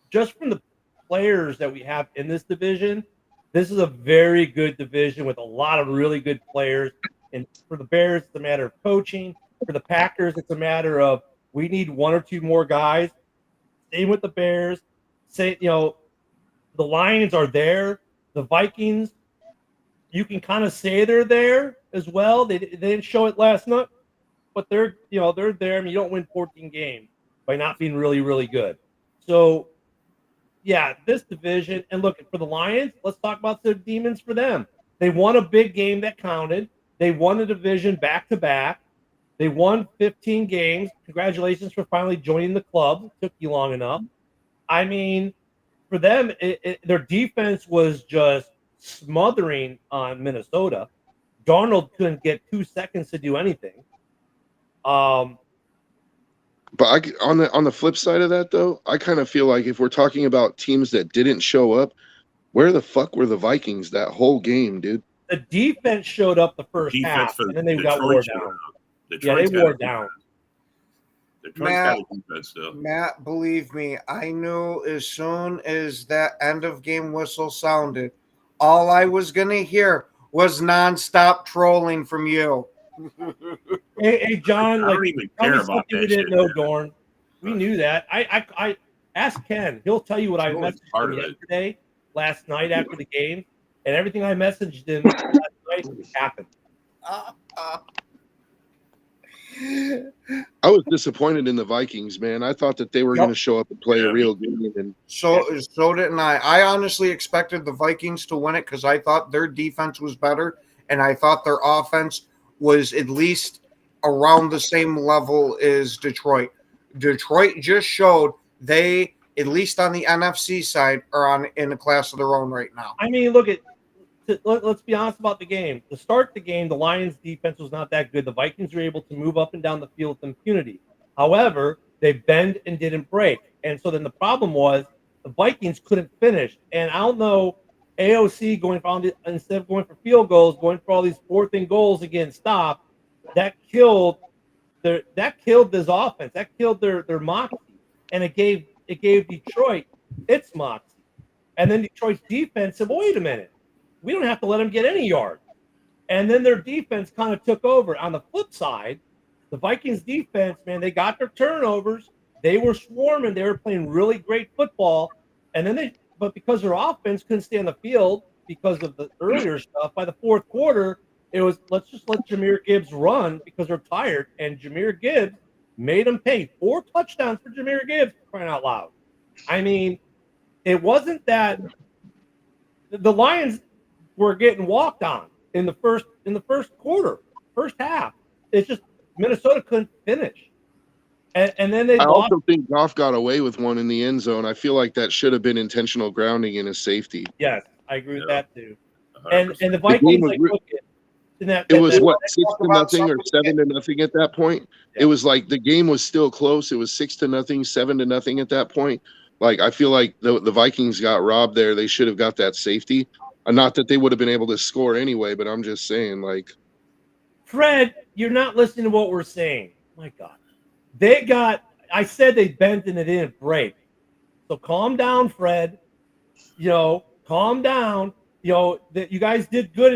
Just from the players that we have in this division, This is a very good division with a lot of really good players. And for the Bears, it's a matter of coaching. For the Packers, it's a matter of we need one or two more guys. Same with the Bears. Say, the Lions are there. The Vikings, you can kind of say they're there as well. They didn't show it last night, but they're there. I mean, you don't win 14 games by not being really, really good. So, yeah, this division. And look, for the Lions, let's talk about the demons for them. They won a big game that counted. They won the division back-to-back. They won 15 games. Congratulations for finally joining the club. It took you long enough. I mean, for them, their defense was just smothering on Minnesota. Darnold couldn't get 2 seconds to do anything. But on the flip side of that, though, I kind of feel like if we're talking about teams that didn't show up, where the fuck were the Vikings that whole game, dude? The defense showed up the first half, and then they got wore down. Detroit's they wore down. Detroit's got a defense still. Matt, believe me, I knew as soon as that end of game whistle sounded, all I was going to hear was nonstop trolling from you. Hey, John, I don't even care about something that we didn't shit, know, man. Dorn. We knew that. I asked Ken. He'll tell you what I Trolling is messaged part him of it. yesterday, last night after the game, and everything I messaged him last night happened. I was disappointed in the Vikings, man. I thought that they were going to show up and play a real game. And So didn't I. I honestly expected the Vikings to win it because I thought their defense was better, and I thought their offense was at least around the same level as Detroit. Detroit just showed they, at least on the NFC side, are in a class of their own right now. I mean, let's be honest about the game. To start the game, the Lions' defense was not that good. The Vikings were able to move up and down the field with impunity. However, they bend and didn't break. And so then the problem was the Vikings couldn't finish. And I don't know, AOC instead of going for field goals, going for all these fourth and goals again, stop. That killed this offense. That killed their moxie. And it gave Detroit its moxie. And then Detroit's defense said, well, wait a minute. We don't have to let them get any yards. And then their defense kind of took over. On the flip side, the Vikings defense, man, they got their turnovers. They were swarming. They were playing really great football. And then but because their offense couldn't stay on the field because of the earlier stuff, by the fourth quarter, it was, let's just let Jahmyr Gibbs run because they're tired. And Jahmyr Gibbs made them pay 4 touchdowns for Jahmyr Gibbs, crying out loud. I mean, it wasn't that the Lions were getting walked on in the first quarter, first half. It's just Minnesota couldn't finish. And then they I lost. also think Goff got away with one in the end zone. I feel like that should have been intentional grounding in a safety. Yes, I agree with that too. 100%. And the Vikings was like re- look at It was what, let's talk about 6-0 or something- 7-0 at that point. Yeah. It was like the game was still close. It was 6-0, 7-0 at that point. Like I feel like the Vikings got robbed there. They should have got that safety. Not that they would have been able to score anyway, but I'm just saying, like, Fred, you're not listening to what we're saying. My God. I said they bent and they didn't break. So calm down, Fred. Calm down. That you guys did good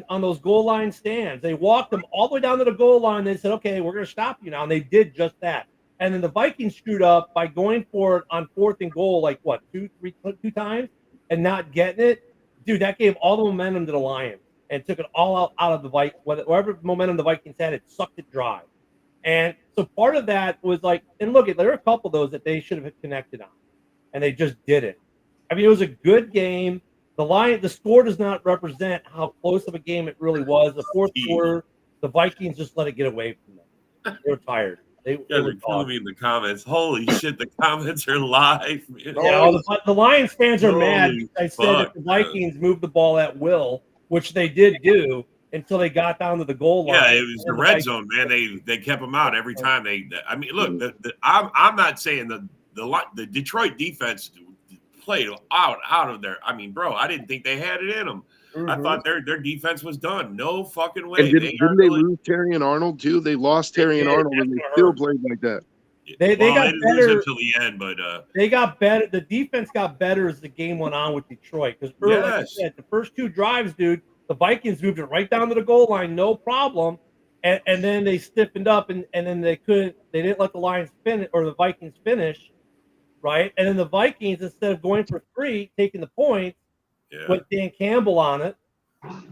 on those goal line stands. They walked them all the way down to the goal line. They said, okay, we're going to stop you now. And they did just that. And then the Vikings screwed up by going for it on 4th and goal, like what, two times and not getting it. Dude, that gave all the momentum to the Lions and took it all out of the Vikings. Whatever momentum the Vikings had, it sucked it dry. And so part of that was like, and look, there were a couple of those that they should have connected on, and they just didn't. I mean, it was a good game. The score does not represent how close of a game it really was. The fourth quarter, the Vikings just let it get away from them. They were tired. They were killing me in the comments. Holy shit, the comments are live. Man. Yeah, the Lions fans are mad. Holy I said that the Vikings moved the ball at will, which they did do until they got down to the goal line. Yeah, it was the red zone, man. They kept them out every time. I mean, look, I'm not saying the Detroit defense played out of there. I mean, bro, I didn't think they had it in them. I thought their defense was done. No fucking way. and didn't they lose Terry and Arnold too? They lost Terry and Arnold, and they still played like that. They got didn't lose better until the end, but They got better. The defense got better as the game went on with Detroit. Because like I yes. said, the first 2 drives, dude, the Vikings moved it right down to the goal line, no problem. And then they stiffened up, and then they didn't let the Lions finish or the Vikings finish, right? And then the Vikings, instead of going for 3, taking the points, Yeah. went Dan Campbell on it,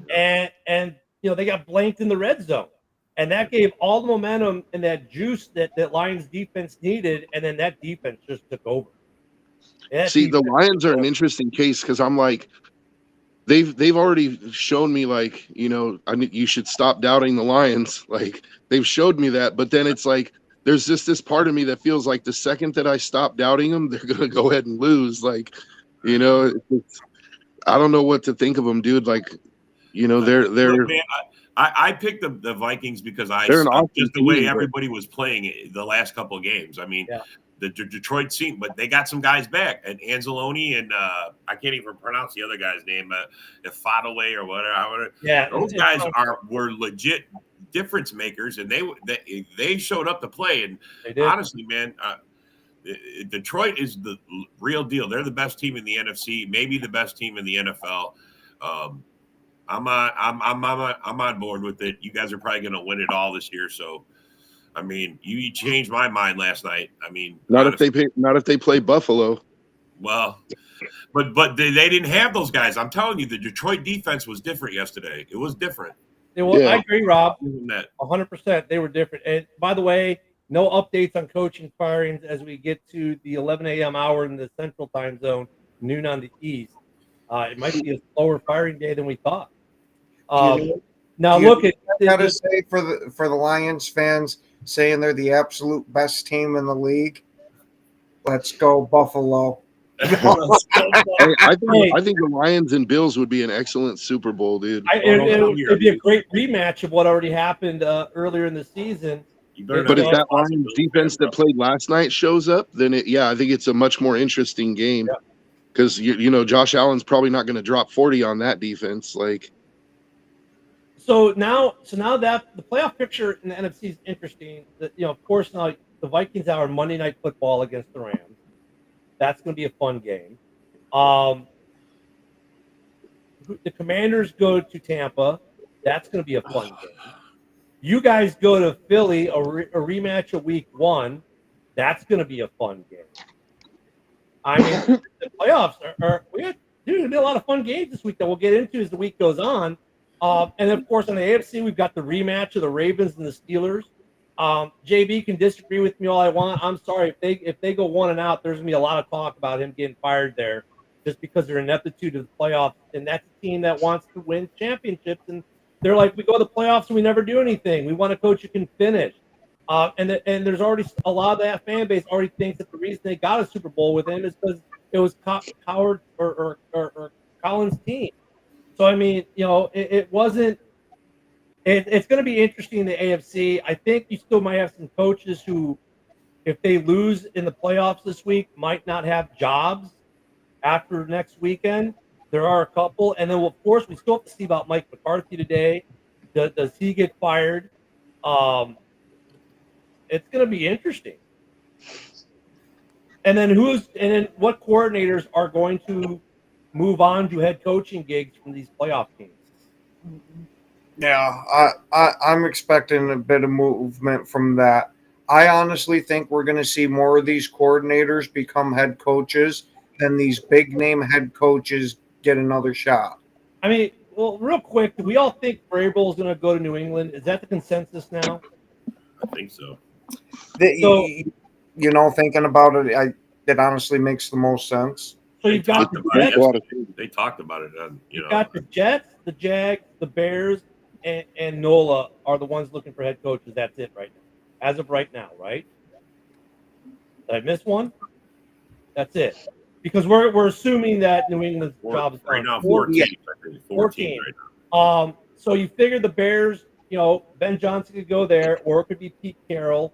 and they got blanked in the red zone. And that gave all the momentum and that juice that Lions defense needed, and then that defense just took over. See, the Lions are an interesting case because I'm like, they've already shown me, like, you should stop doubting the Lions. Like, they've showed me that, but then it's like there's just this part of me that feels like the second that I stop doubting them, they're gonna go ahead and lose. Like, I don't know what to think of them, dude. Like, they're Look, man, I picked the Vikings because they're an awesome just the way team, everybody was playing it the last couple of games. I mean, Yeah. the Detroit team, but they got some guys back, and Anzalone and I can't even pronounce the other guy's name, Ifadaway or whatever. Yeah, Those guys were legit difference makers, and they showed up to play. And they did. honestly, man, Detroit is the real deal. They're the best team in the NFC, maybe the best team in the NFL. I'm on board with it. You guys are probably going to win it all this year. So, I mean, you changed my mind last night. I mean, not if they play Buffalo. Well, but they didn't have those guys. I'm telling you, the Detroit defense was different yesterday. It was different. I agree, Rob. 100%. They were different. And by the way, no updates on coaching firings as we get to the 11 a.m. hour in the Central Time Zone, noon on the East. It might be a slower firing day than we thought. Now look at gotta say for the Lions fans saying they're the absolute best team in the league. Let's go Buffalo. I think the Lions and Bills would be an excellent Super Bowl, dude. It'd be a great rematch of what already happened earlier in the season. But if that Lions defense that played last night shows up, then I think it's a much more interesting game. Because Josh Allen's probably not going to drop 40 on that defense. Like, so now that the playoff picture in the NFC is interesting. Of course, now the Vikings are Monday Night Football against the Rams. That's going to be a fun game. The Commanders go to Tampa. That's going to be a fun game. You guys go to Philly, a rematch of Week 1. That's going to be a fun game. I mean, the playoffs are there's going to be a lot of fun games this week that we'll get into as the week goes on. And then, of course, on the AFC, we've got the rematch of the Ravens and the Steelers. JB can disagree with me all I want. I'm sorry if they go 1-out, there's gonna be a lot of talk about him getting fired there, just because their ineptitude of the playoffs. And that's a team that wants to win championships, and they're like, we go to the playoffs and we never do anything. We want a coach who can finish. And there's already a lot of that fan base already thinks that the reason they got a Super Bowl with him is because it was Howard or Collins' team. So I mean, it wasn't. It's going to be interesting in the AFC. I think you still might have some coaches who, if they lose in the playoffs this week, might not have jobs after next weekend. There are a couple. And then, of course, we still have to see about Mike McCarthy today. Does he get fired? It's going to be interesting. And then what coordinators are going to move on to head coaching gigs from these playoff teams? Yeah, I'm expecting a bit of movement from that. I honestly think we're going to see more of these coordinators become head coaches than these big name head coaches get another shot. I mean, well, real quick, do we all think Vrabel is going to go to New England? Is that the consensus now? I think so. Thinking about it, it honestly makes the most sense. So you've got the Jets. They talked about it. You've got the Jets, the Jags, the Bears, and NOLA are the ones looking for head coaches. That's it right now. As of right now, right? Did I miss one? That's it. Because we're assuming that New England's job is right done. now 14. 14 right now. So you figure the Bears, Ben Johnson could go there, or it could be Pete Carroll.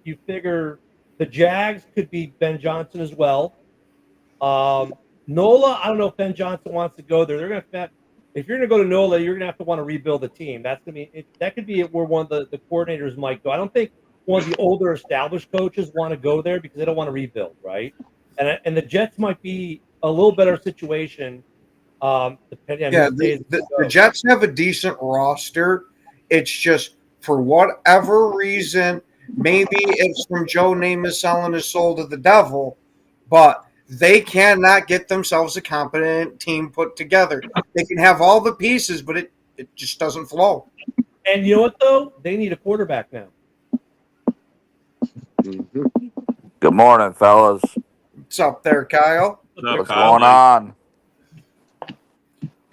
You figure the Jags could be Ben Johnson as well. NOLA, I don't know if Ben Johnson wants to go there. They're going to if you're going to go to NOLA, you're going to have to want to rebuild the team. That could be where one of the coordinators might go. I don't think one of the older established coaches want to go there because they don't want to rebuild, right? And the Jets might be a little better situation, depending on Yeah, who stays. the Jets have a decent roster. It's just for whatever reason, maybe it's from Joe Namath selling his soul to the devil, but they cannot get themselves a competent team put together. They can have all the pieces, but it just doesn't flow. And you know what though? They need a quarterback now. Mhm. Good morning, fellas. What's up there, Kyle? What's Kyle, going man? on?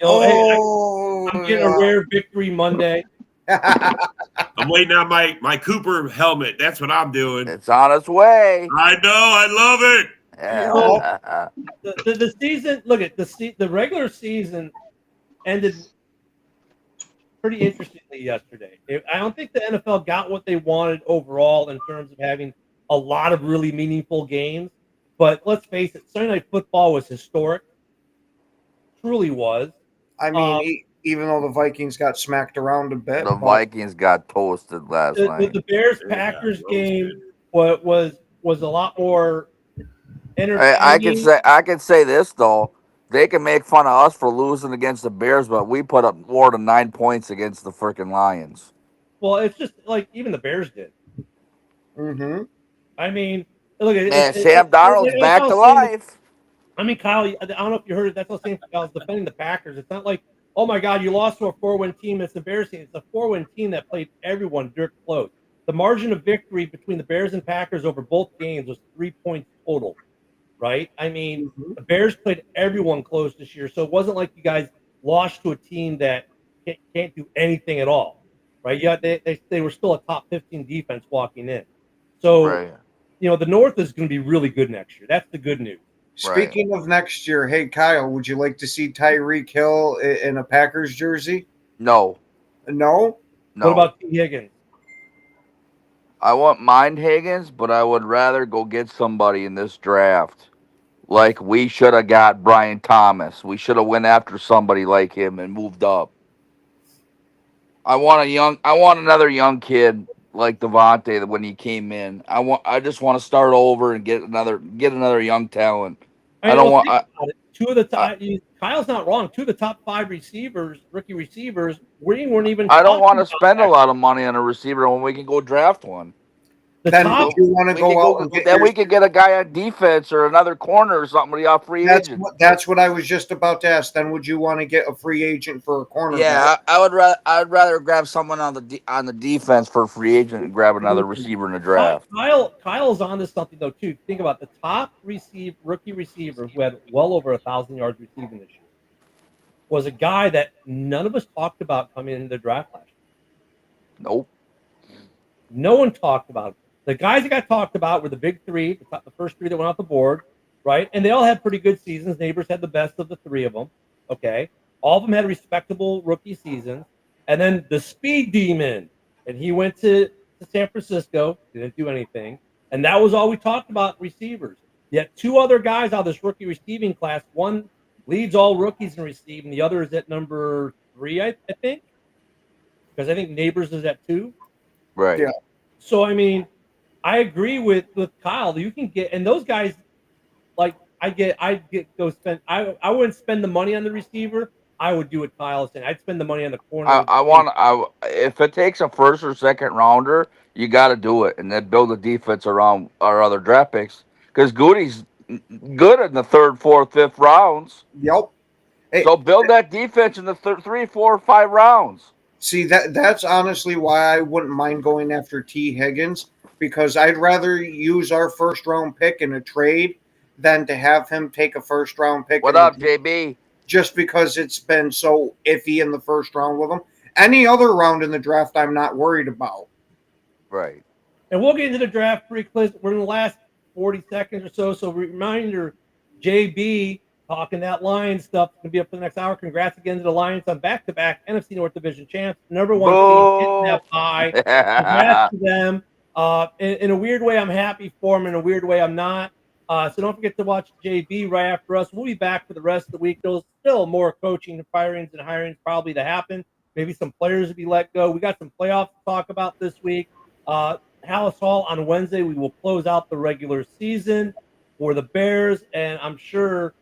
You know, hey, Oh, I'm getting a rare victory Monday. I'm waiting on my Cooper helmet. That's what I'm doing. It's on its way. I know. I love it. Yeah. The season. Look at the regular season ended pretty interestingly yesterday. I don't think the NFL got what they wanted overall in terms of having a lot of really meaningful games. But let's face it, Sunday Night Football was historic. Truly was. I mean, even though the Vikings got smacked around a bit, The but Vikings got toasted last night. The Bears Packers game was a lot more entertaining. I can say this though. They can make fun of us for losing against the Bears, but we put up more than 9 points against the freaking Lions. Well, it's just like even the Bears did. mm-hmm. I mean, look at Man, Sam Darnold's back to life. I mean, Kyle, I don't know if you heard it. That's what I'm saying. I was defending the Packers. It's not like, oh my God, you lost to a 4-win team. It's embarrassing. It's a 4-win team that played everyone dirt close. The margin of victory between the Bears and Packers over both games was 3 points total, right? I mean, the Bears played everyone close this year, so it wasn't like you guys lost to a team that can't do anything at all, right? Yeah, they were still a top 15 defense walking in. So, Right. you know, the North is going to be really good next year. That's the good news. Speaking of next year, hey Kyle, would you like to see Tyreek Hill in a Packers jersey? No. No. What about T. Higgins? I wouldn't mind Higgins, but I would rather go get somebody in this draft. Like we should have got Brian Thomas. We should have went after somebody like him and moved up. I want another young kid like Devontae when he came in. I just want to start over and get another young talent. I don't want two of the top. Kyle's not wrong. Two of the top 5 receivers, rookie receivers, we weren't even. I don't want to spend a lot of money on a receiver when we can go draft one. Then would you want to go out and get we could get a guy on defense or another corner or somebody off free agent. That's what I was just about to ask. Then would you want to get a free agent for a corner? Yeah, I'd rather grab someone on the defense for a free agent and grab another receiver in the draft. Kyle's on to something though too. Think about the top rookie receiver who had well over 1,000 yards receiving this year was a guy that none of us talked about coming into the draft last year. Nope. No one talked about it. The guys that got talked about were the big 3, the first 3 that went off the board, right? And they all had pretty good seasons. Neighbors had the best of the 3 of them, okay? All of them had respectable rookie seasons. And then the speed demon, and he went to San Francisco, didn't do anything. And that was all we talked about receivers. Yet 2 other guys out of this rookie receiving class, one leads all rookies in receiving, the other is at number 3, I think. Because I think Neighbors is at 2. Right. Yeah. So, I mean, I agree with Kyle. You can get, and those guys, like I wouldn't spend the money on the receiver. I would do what Kyle is saying. I'd spend the money on the corner. If it takes a first or second rounder, you got to do it, and then build a defense around our other draft picks. Because Goody's good in the 3rd, 4th, 5th rounds. Yep. Hey, so build that defense in the 3, 4, 5 rounds. See, that's honestly why I wouldn't mind going after T. Higgins, because I'd rather use our first round pick in a trade than to have him take a first round pick. What up, JB? Just because it's been so iffy in the first round with him. Any other round in the draft, I'm not worried about. Right. And we'll get into the draft pretty close. We're in the last 40 seconds or so. So reminder, JB talking that Lions stuff going to be up for the next hour. Congrats again to the Lions on back-to-back NFC North Division champs. Number 1 team hitting that pie. Congrats to them. In a weird way, I'm happy for them. In a weird way, I'm not. So don't forget to watch JB right after us. We'll be back for the rest of the week. There's still more coaching and firings and hirings probably to happen. Maybe some players to be let go. We got some playoffs to talk about this week. Hallis Hall on Wednesday. We will close out the regular season for the Bears, and I'm sure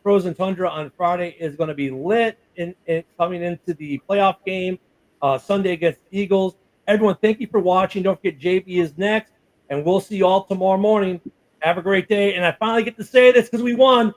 Frozen Tundra on Friday is going to be lit in coming into the playoff game Sunday against the Eagles. Everyone, thank you for watching. Don't forget JB is next, and we'll see you all tomorrow morning. Have a great day. And I finally get to say this because we won.